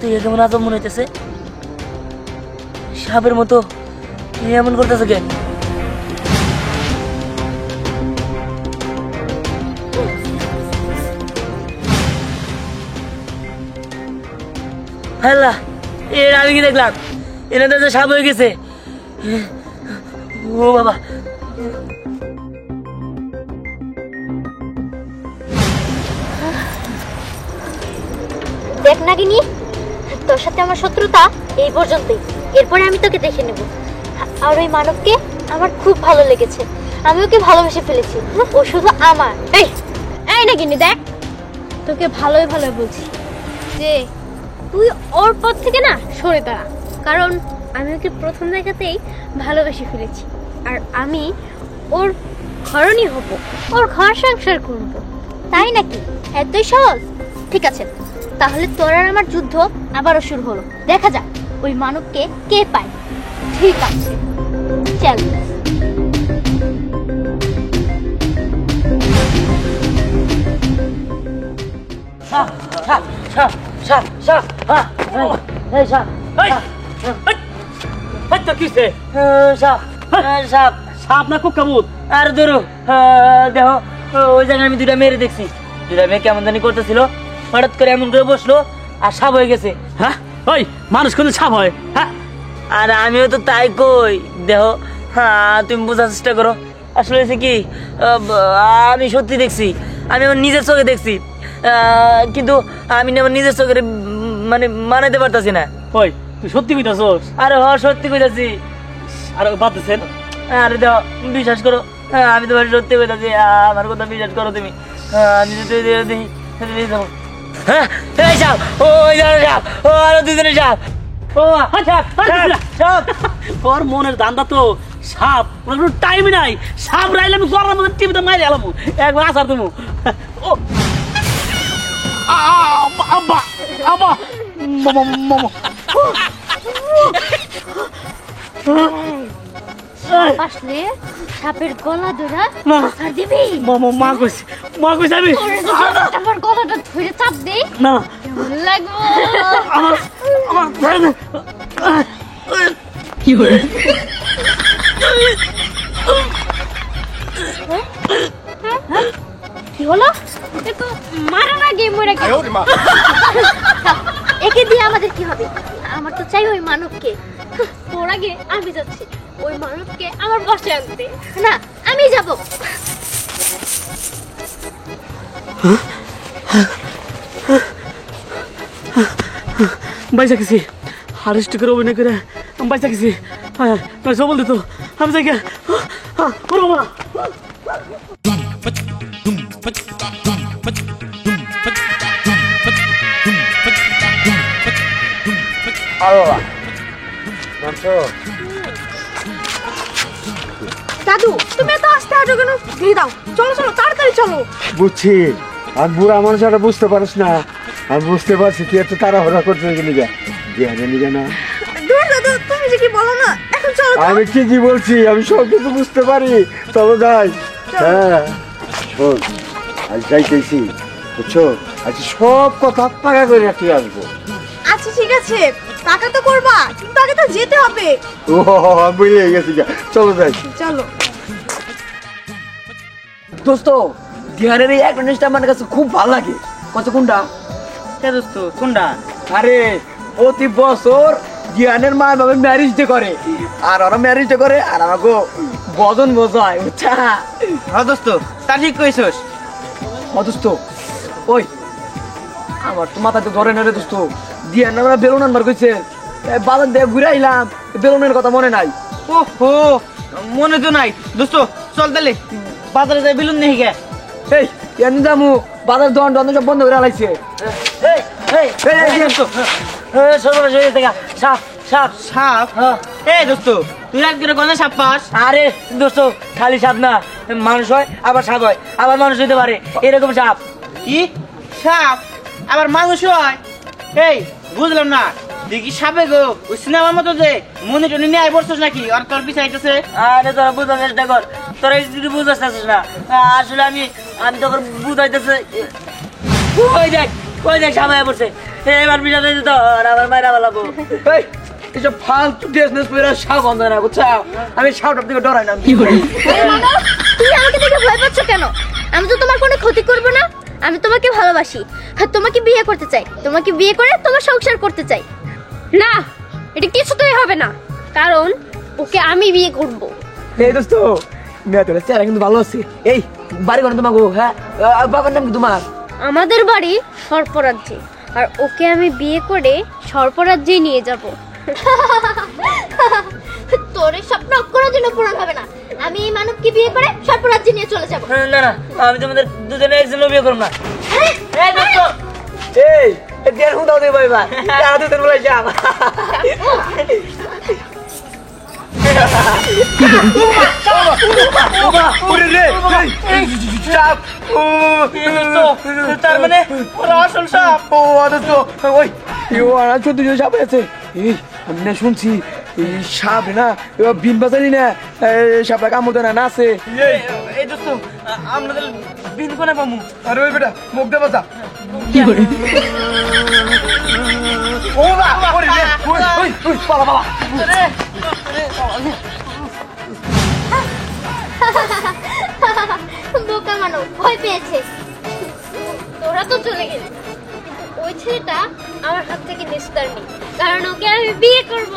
দেখে কেমন আজব মনে হইতেছে, সাপের মতো এমন করতেছে কেন? আল্লাহ, এর আমি কি দেখলাম? এর তো সাপ হয়ে গেছে। ও বাবা, দেখ নাগিনী, তোর সাথে আমার শত্রুতা এই পর্যন্তই। এরপরে আমি তোকে দেখে নেব। আর ওই মানবকে আমার খুব ভালো লেগেছে, আমি ওকে ভালোবেসে ফেলেছি। ও শুধু আমার। এই এই নাগিনী দেখ, তোকে ভালোই ভালোই বলছি যে তুই ওর পথ থেকে না সরে দাঁড়া, কারণ আমি ওকে প্রথম দেখাতেই ভালোবেসে ফেলেছি। আর আমি ওর ঘরণী হব, ওর ঘর সংসার করব। তাই নাকি? এতই সহজ? ঠিক আছে, তাহলে তোর আর আমার যুদ্ধ আবারও শুরু হলো। দেখা যাক ওই মানবকে কে পায়। ঠিক আছে, চল। সাপ সাপ সাপ সাপ সাপ, হ্যাঁ এই সাপ, তো কিসে সাপ সাপ সাপ না খুব কামুত? আর ধরো দেখো, ওই জায়গায় আমি দুটা মেরে দেখছি। দুটা মেয়ে কেমন জানি করতেছিল, হঠাৎ করে এমন করে বসলো আর সাপ হয়ে গেছে। হ্যাঁ, ওই মানুষ কিন্তু সাপ হয়? হ্যাঁ, আর আমিও তো তাই কই। দেখো, হ্যাঁ তুমি বোঝার চেষ্টা করো। আসলে হয়েছে কি, আমি সত্যি দেখছি, আমি আমার নিজের চোখে দেখছি, কিন্তু আমি আমার নিজের চোখে মানে মানাইতে পারতাছি না। ওই তুই সত্যি কইতাছস? আরে সত্যি কইতাছি। আর বাদ দিছেন? আরে দেখো, বিশ্বাস করো, আমি তোমার সত্যি কইতাছি, আমার কথা বিশ্বাস করো তুমি। আমি যদি যাবো, হ্যাঁ এই সাপ, ওই সাপ, ও আরো দুজনে সাপ, ও সাপ সাপ। তোর মনের দান্দা তো সাপ, কোনো টাইমই নাই। সাপ রাইলে আমি গরম মধ্যে টিভিতে মারি এলাম একবার আসার তুমি। ও আব্বা আব্বা মামা আসলে সাপের গলা ধরা না। আর দিবি। মা কইছে আমি আমার গলাটা ধরে চাপ দে না। কেমন লাগবে? কি হয়ে কি হলো? এ তো মারা না গেম মরে গেল। একে দিয়ে আমাদের কি হবে? আমার তো চাই ওই মানবকে। ওর আগে আমি যাচ্ছি ওই মানবকে আমার বসে আনতে। না, আমি যাব। বাইসা গেছি, হারিস্ট করে অভিনয় করে আমি বাইসা গেছি। সবল দিত আমি যাই গিয়া। বাবা দাদু, তুমি এত আস্তে হাঁটো কেন? দিয়ে দাও, চলো চলো তাড়াতাড়ি চলো। বুঝছি, আর বুড়া মানুষ এটা বুঝতে পারিস না। আমি বুঝতে পারছি তুই এত তাড়াহুড়া করতে নিগা নিগা না। দূর দাদু, তুমি যে কি বলো না, এখন চলো তো। আমি ঠিকই বলছি, আমি সব কিছু বুঝতে পারি। চলো যাই। হ্যাঁ শোন, আজ যাইতেছি বুঝছো, আজ সব কথা পাকা করে রাখতে আসবো। আচ্ছা ঠিক আছে, টাকা তো করবা, কিন্তু আগে তো যেতে হবে। ও বুঝে গেছি, চলো যাই। চলো। দোস্ত, বিহারের এই অ্যাক্টরটা আমার কাছে খুব ভালো লাগে। কত কোনটা? কে দোস্ত, কোনটা? আরে প্রতি বছর জ্ঞানের মা বাবা ম্যারেজ ডে করে, আর ওরা ম্যারেজ ডে করে আর আমাকে বজন বোঝায়, বুঝছা? হ্যাঁ দোস্ত, তা ঠিক কইছস। দোস্ত, ওই আমার তো মাথা তো ধরে না রে দোস্ত। জ্ঞান আমরা বেলুন আনবার কইছে, বাজার দিয়ে ঘুরে আইলাম, বেলুনের কথা মনে নাই। ওহো, মনে তো নাই দোস্ত। চল তাহলে বাজারে যাই, বেলুন নেই গে। এই এমনি দামু বাজার দোকান দোকান সব বন্ধ করে আলাইছে। এই এই এই দোস্ত, সর্বনাশ হয়ে গেছে গা। সাপ সাপ সাপ। এই দোস্ত, তুই রাত করে কোন সাপ পাস? আরে দোস্ত, খালি সাপ না, মানুষ হয় আবার সাপ হয়, আবার মানুষ হইতে পারে, এরকম সাপ। কি সাপ আবার মানুষ হয়? এই বুঝলাম না, দেখি সাপে গো ওই সিনেমার মতো যে মনে টনে নিয়ে আয় পড়ছিস নাকি? আর তোর পিছাইতেছে। আরে তোরা বুঝার চেষ্টা কর, তোরা যদি বুঝতে চাচ্ছিস না। আসলে আমি তোকে বুঝাইতেছে। ওই দেখ সাপ হয়ে পড়ছে। এবার বিয়া দিতে তোর আবার মাইরা বলাবো। এই এইসব ফালতু ড্রেস পরে সাপ বন্ধ না বুঝছো? আমি সাপটার দিকে ডরাই না। আরে মানব, তুমি আমাকে দেখে ভয় পাচ্ছ কেন? আমি তো তোমার কোনো ক্ষতি করব না। আমি তোমাকে ভালোবাসি আর তোমাকে বিয়ে করতে চাই। তোমাকে বিয়ে করে তোমার সংসার করতে চাই। না, এটা কিছুতেই হবে না, কারণ ওকে আমি বিয়ে করব। এই দোস্ত মেয়ে তোর চেহারা কিন্তু ভালো আছে। এই বাড়ি ঘর তোমাকে, হ্যাঁ বাবার নাম কি তোমার? আমাদের বাড়ি সর্পরাজ্যে, আর ওকে আমি বিয়ে করে সর্পরাজ্যে নিয়ে যাব। তোর এই স্বপ্ন কোনোদিনও পূরণ হবে না। আমি এই মানবকে বিয়ে করে সর্পরাজ্যে নিয়ে চলে যাব। না না, আমি তোমাদের দুজনে একজন বিয়ে করব না। এই দোস্ত, এই দেড় ঘন্টা হতে ভাই ভাই আর দুদিন বলে যাব। তার মানে ওরা আসল সাপ। ও আদর্শ ওই আর 14 সাপ আছে। এই আমি না শুনছি এই সাপ না বিন বাজারি না সাপটা কামড় দেয় না আছে। এই দোস্ত, আমাদের বিন কোনে পামু? আরে ওই বেটা মুখ দে বাজা। ও বাবা ওরে রে ওই ওই ওই পালা পালা। বোকা মানব ভয় পেয়েছে। তোরা তো চলে গেলি, ওই ছেলেটা আমার হাত থেকে নিস্তার নেই, কারণ ওকে আমি বিয়ে করব।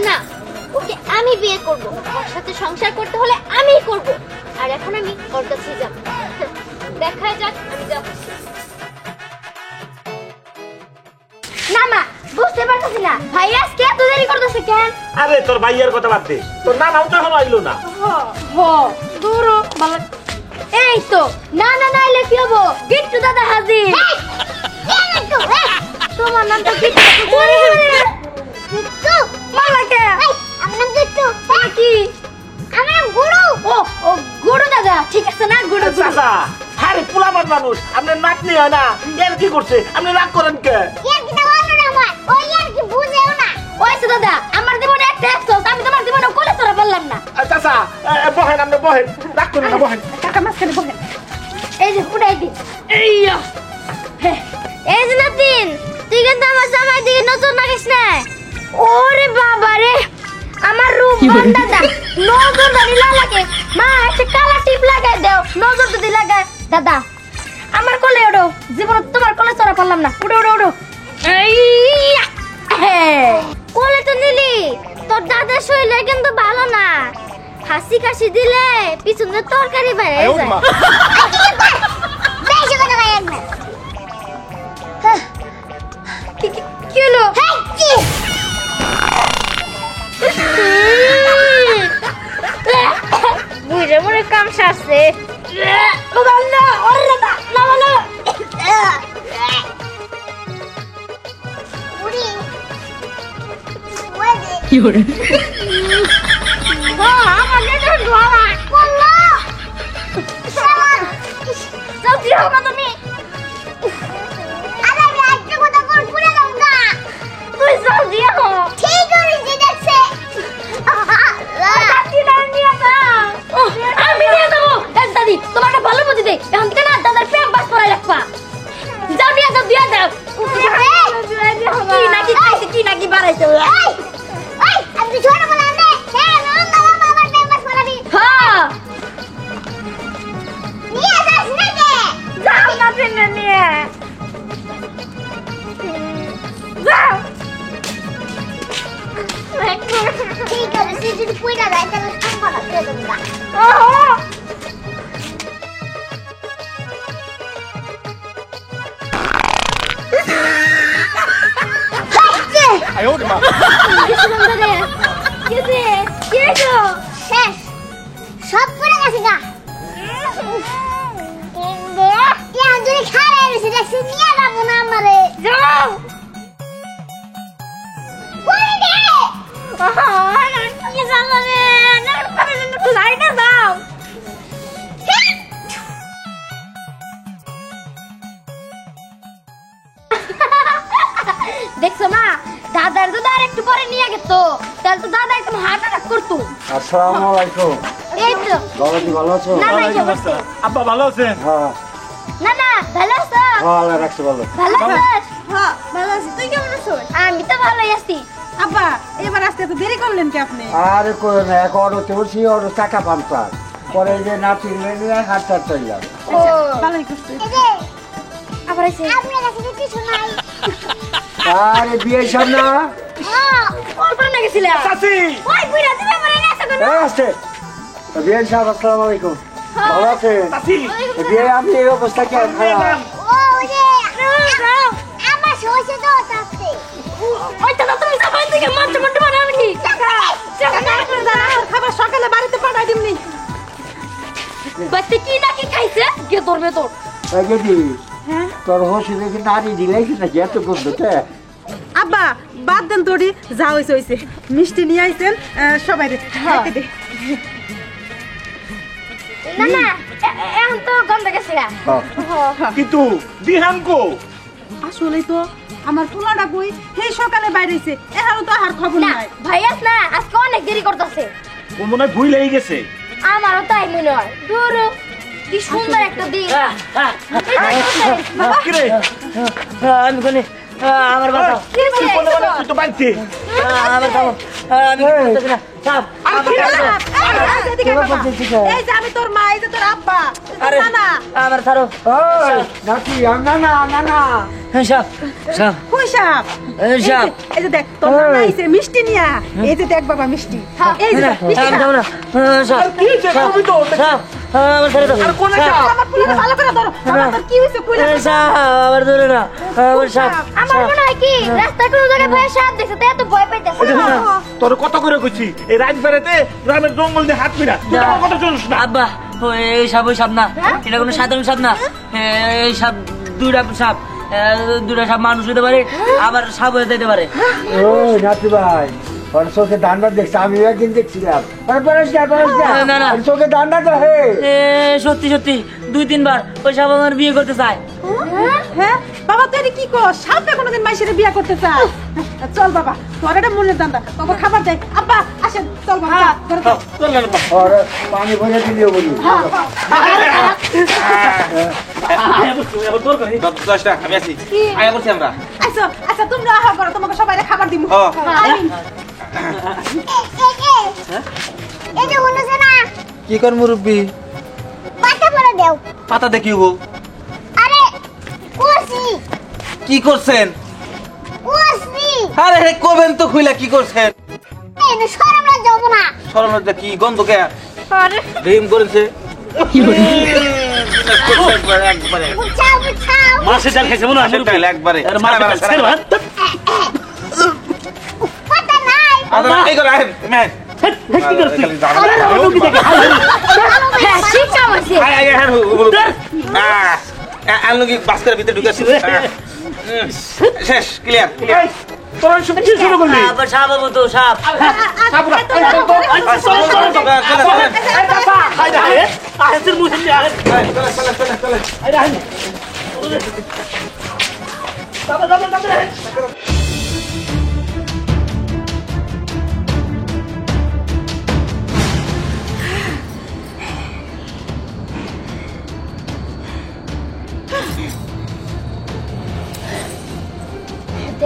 না, ওকে আমি বিয়ে করব। ওর সাথে সংসার করতে হলে আমিই করব। আর এখন আমি ওর কাছে যাব। দেখা যাক আমি যাচ্ছি। না মা, বুঝতে পারতেছি না ভাই আজকে এত দেরি করতেছে কেন? আরে তোর ভাইয়ের কথা বাদ দে, তোর নানাও তো এখনো আইলো না। দূর ভালো। এই তো না না না এলে কি হবো? বিট্টু দাদা হাজির। তোমার নামটা বিট্টু? বিট্টু মালাকে আমার নাম বিট্টু। কি আমার নাম গুরু। ও গুরু দাদা, ঠিক আছে না গুরু গুরু। চাচা আরে পোলাপান মানুষ, আপনার নাতনি হয় না, এর কি করছে? আপনি রাগ করেন কে? এর কি দাও না আমার, ওই আর কি বুঝেও না। ওইছে দাদা, আমার জীবনে একটা আফসোস, আমি তোমার জীবনে কোলে চড়া পারলাম না। চাচা বহেন, আপনি বহেন, রাগ করেন না, বহেন। কাকা মাঝখানে বসেন। এই যে পুরাই দিন। এই যে নাতিন, তুই কিন্তু আমার জামাই দিকে নজর রাখিস না। ওরে বাবা রে, আমার রূপ দাদা নজর ধরি লাগে। মা একটা কালা টিপ লাগাই দাও, নজর যদি লাগায়। দাদা আমার কোলে ওঠো, জীবনে তোমার কোলে চড়া পারলাম না। উঠো উঠো উঠো। কোলে তো নিলি, তোর দাদার শরীরে কিন্তু ভালো না। হাসি কাশি দিলে পিছনে তরকারি বেড়ে যায়। কি হলো? বুঝে মনে কাম সারছে। কি করে? তোমাকে ভালো বুঝি দেয়, এখন থেকে না দাদার প্রেম বাস করাই রাখবা। যাও নিয়ে যাও, দিয়ে দাও। কি নাকি খাইছে, কি নাকি বাড়াইছে। আমি ছোট বলা দে, হ্যাঁ বাবার প্রেম বাস করাবি। হ্যাঁ নিয়ে যাস না দে, যাও না প্রেম নিয়ে যাও। ঠিক আছে, যদি কইরা যায় তাহলে সম্পর্ক দিয়ে দেব। ওহো সব করে গেছে গা। যদি খারাপ হয়েছে দেখছি নিয়ে যাবো না আমারে। যাও কি জানো রে, লাইটা দাও। দেখছো মা, দাদার যদি আর একটু পরে নিয়ে গেত তাহলে তো দাদা একদম হার্ট অ্যাটাক করতো। আসসালামু আলাইকুম। এই তো বাবাজি ভালো আছো? না না এই অবস্থা। আব্বা ভালো আছেন? হ্যাঁ না না ভালো আছো? ভালো রাখছো ভালো। ভালো আছো? হ্যাঁ ভালো আছি, তুই কেমন আছো? আমি তো ভালোই আছি। আব্বা এবার আসতে এত দেরি করলেন কি আপনি? আরে করে না, এক অটোতে বসি, অটো টাকা পাম্পার পরে এই যে নাচি নিয়ে হাত চললাম। ও ভালোই করছে। আবার আইছে। আপনার কাছে তো কিছু নাই। আরে বিয়ে সামনে হ্যাঁ, কল্পনা না গেছিলে। চাচি ওই বুইরা তুমি আমারে না সাগর। আসছে বিয়ে সাহেব, আসসালামু আলাইকুম। ভালো আছেন? চাচি বিয়ে আপনি এই অবস্থা কেন খারাপ? ও যে আমার সইছে তো তাতে। ওই তো তুমি সবাই থেকে মারতে মারতে বানাবি কি? খাবার সকালে বাড়িতে পাঠাই দিমনি। বাচ্চা কি নাকি খাইছে? কে ধরবে তোর? এই যে তোর হসিলে কি নারী দিলাইছি নাকি এত গন্ধতে? আব্বা বাদ দেন তোরি, যা হইছে হইছে। মিষ্টি নিয়ে আইছেন সবাই রে খাইতে দে। না না, এখন তো গন্ধ গেছে গা। কিন্তু দিহান কো আসলেই তো আমার পোলাটা কই সেই সকালে বাইরেছে, এখানে তো আর খবর না নাই। ভাইয়াস না, আজকে অনেক দেরি করতেছে। ও মনে হয় ভুল হয়ে গেছে। আমারও তাই মনে হয়। দূর কি সুন্দর একটা দিন। কি রে আমি কোনে আমার বাবা কি হয়েছে? তুই তো বাড়িতে আমার বাবা আমি করতেছি না সাপ এই যে আমি তোর মা, এই যে তোর আব্বা, আরে না না আমার ছাড়ো ওই নাকি না না না না সাপ সাপ কই সাপ? সাপ এই যে দেখ তোর মা আইছে মিষ্টি নিয়া। এই যে দেখ বাবা মিষ্টি, এই যে দেখ, মিষ্টি আমি খা। যাবো না সাপ কি হয়েছে তুমি তো সাপ আমার ছেড়ে দাও আর কোনে সাপ আমার পোলাটা ভালো করে ধরো। বাবা, তোর কি হইছে কইলা? সাপ আমার ধরে না আমার সাপ আমার মনে হয় কি রাস্তায় কোনো জায়গায় ভয়ে সাপ দেখছে তাই এত ভয় পাইতেছে। তোর কত করে কইছি এই রাত বেড়াতে গ্রামের জঙ্গল দিয়ে হাত মিরা তুই আমার কথা শুনিস না। আব্বা এই সাপ ওই সাপ না, এটা কোনো সাধারণ সাপ না। এই সাপ দুইটা সাপ, দুইটা সাপ মানুষ হতে পারে, আবার সাপ হয়ে যেতে পারে। ওই নাতি ভাই, ওর চোখে দান্ডা দেখছে, আমিও একদিন দেখছিলাম। না, না। ওর চোখে দান্ডা তো হে। সত্যি সত্যি 2-3 বার ওই সাপ আমার বিয়ে করতে চায়। হ্যাঁ বাবা, তুই এটা কি কর? সাপটা কোনোদিন মাইসের বিয়ে করতে চায়? চল বাবা, তোর এটা মনের দান্দা। তোকে খাবার দেয়। আব্বা আসেন, চল বাবা ঘরে চল। চল না বাবা। ওর পানি ভরে দিলেও বলি। আমি আছি আয়া বলছি আমরা আচ্ছা আচ্ছা, তোমরা আহা করো, তোমাকে সবাই খাবার দিব। ও। এই যে হলো না কি কর মুরব্বী? পাতা পড়ে দাও। পাতা দেখিব আরে কোসি কি করছেন? কোসি আরে হে কবেন তো খুইলা কি করছেন? এই না শরম না যাব না। সরলতা কি গন্ধ কে আরে রিম করেছে? একবারে বুঝাও বুঝাও। মাসে জাল খাইছে মনে হয় একবারে পাতা নাই। এই করে আহেন ম্যান হ্যাঁ শিক্ষা আছে। আনলুকি বাস্কের ভিতরে ঢুকেছি শেষ ক্লিয়ার তোর সব কি শুরু করলি আবার সাপ হবো তো সাপ।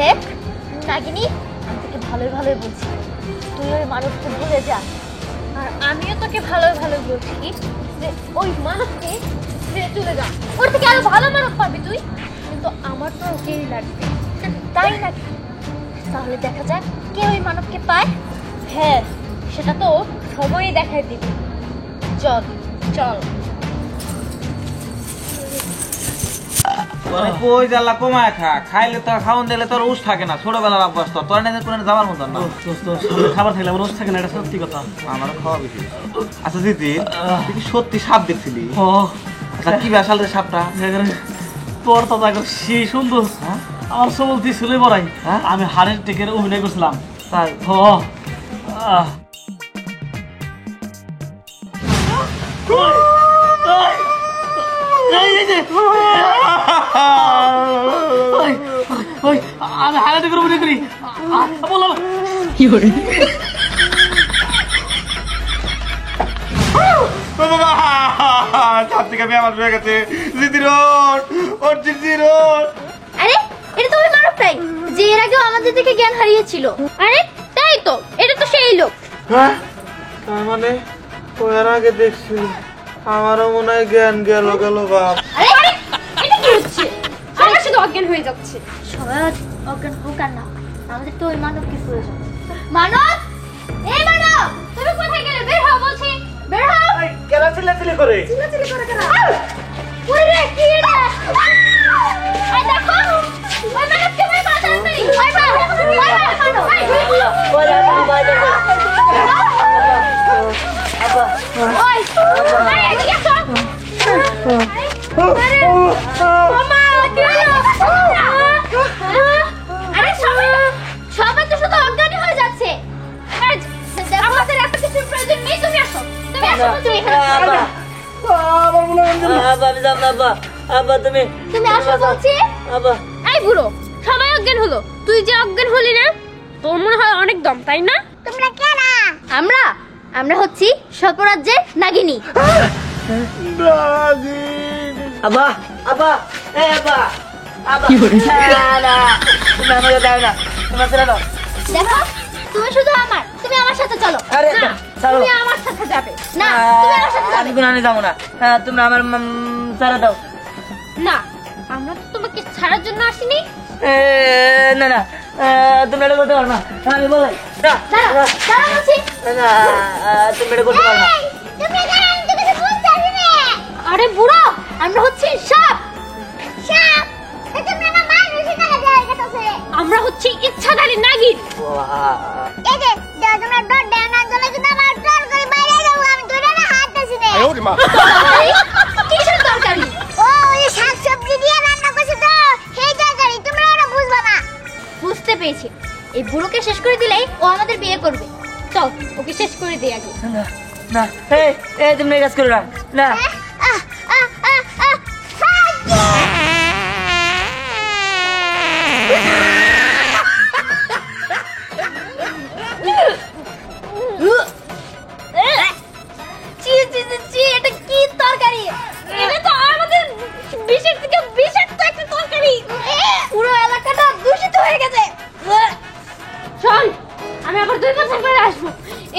দেখ নাগিনী, আমি তোকে ভালোই ভালোই বলছি, তুই ওই মানুষকে ভুলে যা। আর আমিও তোকে ভালোই ভালোই বলছি যে ওই মানুষকে ছেড়ে চলে যা। ওর থেকে আরো ভালো মানুষ পাবি তুই। কিন্তু আমার তো ওকেই লাগবে, তাই নাকি? তাহলে দেখা যাক কে ওই মানবকে পায়। হ্যাঁ, সেটা তো সময়ই দেখাই দিবি। চল চল। কই জ্বালা কমায় খা খাইলে তো খাওন দিলে তোর উস থাকে না ছোটবেলার অভ্যাস তো তোর না কোনো যাওয়ার মতন না খাবার খেলে আমার রোজ থাকে না, এটা সত্যি কথা। আমার খাওয়া বেশি আচ্ছা দিদি তুই কি সত্যি সাপ দেখছিলি? ও আচ্ছা কি বেশাল রে সাপটা? তোর তো দেখো সেই সুন্দর, আমার সবল দিয়ে চলে বড়াই। হ্যাঁ? আমি হাড়ের টেকের অভিনয় করছিলাম। তাই ও আমি হাড়ের টেকের অভিনয় করি বললাম কি করে সাপ থেকে আমি আমার হয়ে গেছে জিদি রোড ওর জিদি রোড আরে এটা তো ওই আগেও আমাদের থেকে জ্ঞান হারিয়েছিল। আরে তাই তো, এটা তো সেই লোক। হ্যাঁ তার মানে ওই এর আগে দেখছি, আমারও মনে হয় জ্ঞান গেল বাপ। আরে আরে এটা কি হচ্ছে? আমরা শুধু অজ্ঞান হয়ে যাচ্ছে। সবাই অজ্ঞান হোক আর না হোক, আমাদের তো ওই মানবকে প্রয়োজন। মানব, এই মানব, তুমি কোথায় গেলে? বের হও বলছি, বের হও। কেন চিল্লাচিল্লি করে? চিল্লাচিল্লি করে কেন? ওরে রে, কি এটা? আই দেখো, ওই মানবকে বের করো তাড়াতাড়ি। ওই মানব, ওরে আমি বাইরে যাবো। আব্বা ওই, আরে এদিকে আসো। আরে, মামা, কি হলো? আরে সবাই তো শুধু অজ্ঞানী হয়ে যাচ্ছে। আমাদের এত কিছুর প্রয়োজন নেই, তুমি আসো, তুমি আসো, তুমি এখানে আব্বা আব্বা আমি যাব না আব্বা। আব্বা তুমি তুমি আসো বলছি। আব্বা এই বুড়ো, সবাই অজ্ঞান হলো, তুই যে অজ্ঞান হলি না, তোর মনে হয় অনেক দম, তাই না? তোমরা কেনা? আমরা হচ্ছি সর্পরাজ্যের নাগিনী। আব্বা আব্বা এ আব্বা আব্বা না তুমি আমাকে দাও না, তোমার ছেড়ে দাও। দেখো, তুমি শুধু আমার, তুমি আমার সাথে চলো। আরে, না, চলো। তুমি আমার সাথে যাবে না, তুমি আমার সাথে আমি যাবে কোনখানে যাবো না। তুমি আমার ছেড়ে দাও। না। আমরা তো তোমাকে ছাড়ার জন্য আসিনি। না না তুমি এটা করতে পারো না, আমি বলাই না দাঁড়াও, দাঁড়াও বলছি। না তুমি এটা করতে পারো না। এই, তুমি এখানে, আমি তোকে বলতে আসিনি। আরে বুড়ো, আমরা হচ্ছি সাপ। সাপ? তোমরা না মানুষ এখানে যায় গেছে। আমরা হচ্ছি ইচ্ছাধারী নাগিন। এই যে তোমরা ডট দেন আন্দোলনে যদি আমার ট্রল করে বাইরে যাও, আমি ধরে না হাত দিছি না। কিসের তরকারি? ও ওই শাকসবজি দিয়ে রান্না করছে তো, সেই তরকারি, তোমরা ওটা বুঝবা না। বুঝতে পেরেছি, এই বুড়োকে শেষ করে দিলেই ও আমাদের বিয়ে করবে। চল, ওকে শেষ করে দিই আগে। না না এই তুমি এই কাজ করো না। না এটা কি তরকারি? এটা তো আমাদের বিষের থেকে বিষাক্ত একটা তরকারি। পুরো এলাকাটা দূষিত হয়ে গেছে। চল, আমি আবার 2 বছর পরে আসবো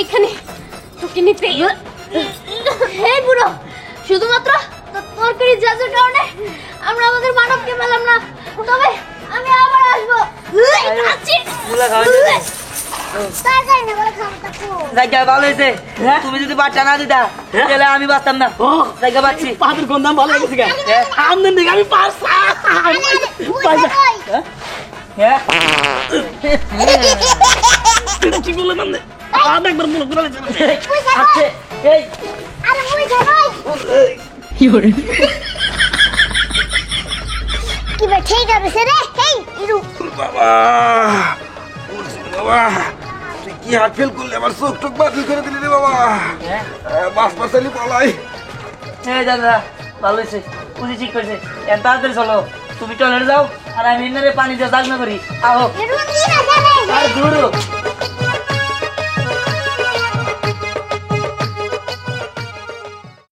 এখানে তোকে নিতে। হে বুড়ো, শুধুমাত্র তরকারি জাজের কারণে আমরা আমাদের মানবকে পেলাম না, তবে আমি আবার আসবো। মুলা খাওয়া জায়গা ভালো হয়েছে। তুমি যদি বাচ্চা না দিতা তাহলে আমি বাঁচতাম না। জায়গা পাচ্ছি, পাদের গন্ধাম ভালো হয়ে গেছে। আমদের দিকে আমি পারছি। কি বললেন আপনি? একবার মনে করে এই কি বে ঠিক আছে রে? এই ইরু বাবা বাবা তুই কি হাত ফেল করলে, আমার চোখ টোক বাতিল করে দিলি রে বাবা। বাস পাশালি পলাই। দাদা ভালো হয়েছে, উনি ঠিক করেছে। তাড়াতাড়ি চলো, তুমি টয়লেটে যাও আর আমি পানি দিয়ে জাগনা করি। আহো ইরু কি না জানে? আর দূর